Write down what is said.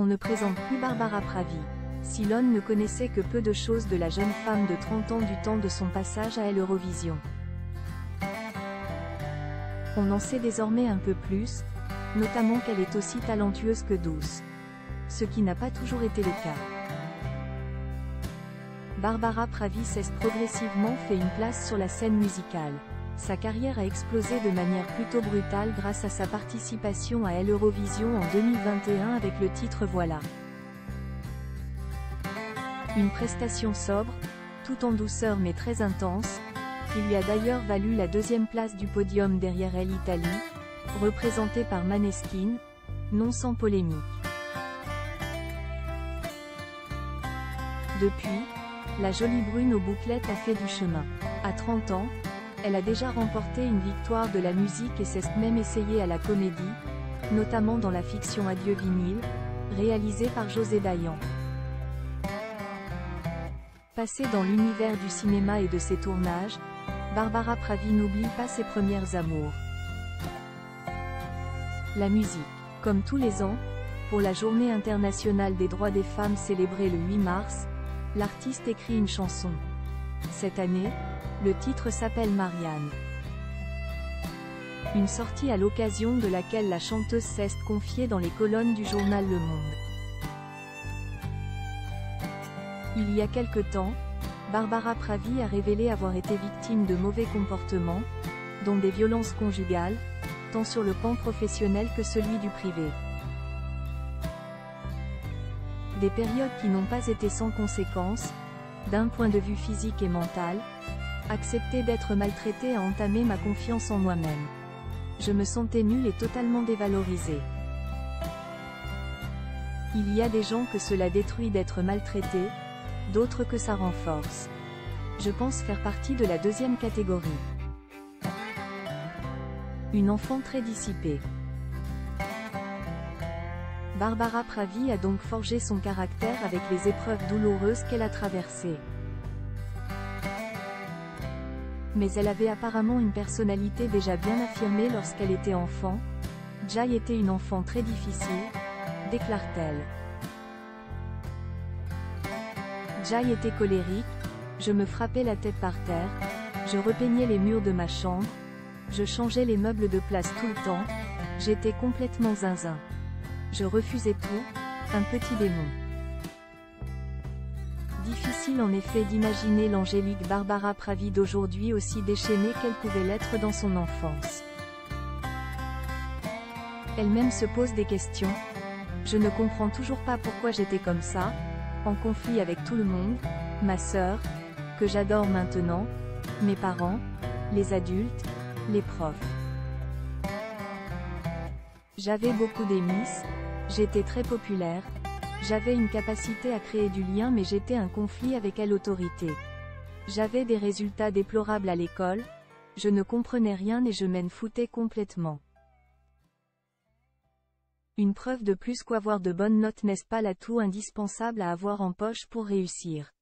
On ne présente plus Barbara Pravi. Silone ne connaissait que peu de choses de la jeune femme de 30 ans du temps de son passage à l'Eurovision. On en sait désormais un peu plus, notamment qu'elle est aussi talentueuse que douce. Ce qui n'a pas toujours été le cas. Barbara Pravi s'est progressivement fait une place sur la scène musicale. Sa carrière a explosé de manière plutôt brutale grâce à sa participation à l'Eurovision en 2021 avec le titre Voilà. Une prestation sobre, tout en douceur mais très intense, qui lui a d'ailleurs valu la deuxième place du podium derrière l'Italie, représentée par Maneskin, non sans polémique. Depuis, la jolie brune aux bouclettes a fait du chemin. À 30 ans, elle a déjà remporté une victoire de la musique et s'est même essayée à la comédie, notamment dans la fiction Adieu vinyle, réalisée par José Dayan. Passée dans l'univers du cinéma et de ses tournages, Barbara Pravi n'oublie pas ses premières amours. La musique. Comme tous les ans, pour la Journée internationale des droits des femmes célébrée le 8 mars, l'artiste écrit une chanson. Cette année, le titre s'appelle Marianne. Une sortie à l'occasion de laquelle la chanteuse s'est confiée dans les colonnes du journal Le Monde. Il y a quelque temps, Barbara Pravi a révélé avoir été victime de mauvais comportements, dont des violences conjugales, tant sur le plan professionnel que celui du privé. Des périodes qui n'ont pas été sans conséquences, d'un point de vue physique et mental. Accepter d'être maltraitée a entamé ma confiance en moi-même. Je me sentais nulle et totalement dévalorisée. Il y a des gens que cela détruit d'être maltraité, d'autres que ça renforce. Je pense faire partie de la deuxième catégorie. Une enfant très dissipée. Barbara Pravi a donc forgé son caractère avec les épreuves douloureuses qu'elle a traversées. Mais elle avait apparemment une personnalité déjà bien affirmée lorsqu'elle était enfant. Jai était une enfant très difficile, déclare-t-elle. Jai était colérique, je me frappais la tête par terre, je repeignais les murs de ma chambre, je changeais les meubles de place tout le temps, j'étais complètement zinzin. Je refusais tout, un petit démon. Difficile en effet d'imaginer l'angélique Barbara Pravi d'aujourd'hui aussi déchaînée qu'elle pouvait l'être dans son enfance. Elle-même se pose des questions. Je ne comprends toujours pas pourquoi j'étais comme ça, en conflit avec tout le monde, ma sœur, que j'adore maintenant, mes parents, les adultes, les profs. J'avais beaucoup d'amis, j'étais très populaire, j'avais une capacité à créer du lien mais j'étais un conflit avec l'autorité. J'avais des résultats déplorables à l'école, je ne comprenais rien et je m'en foutais complètement. Une preuve de plus qu'avoir de bonnes notes n'est-ce pas l'atout indispensable à avoir en poche pour réussir.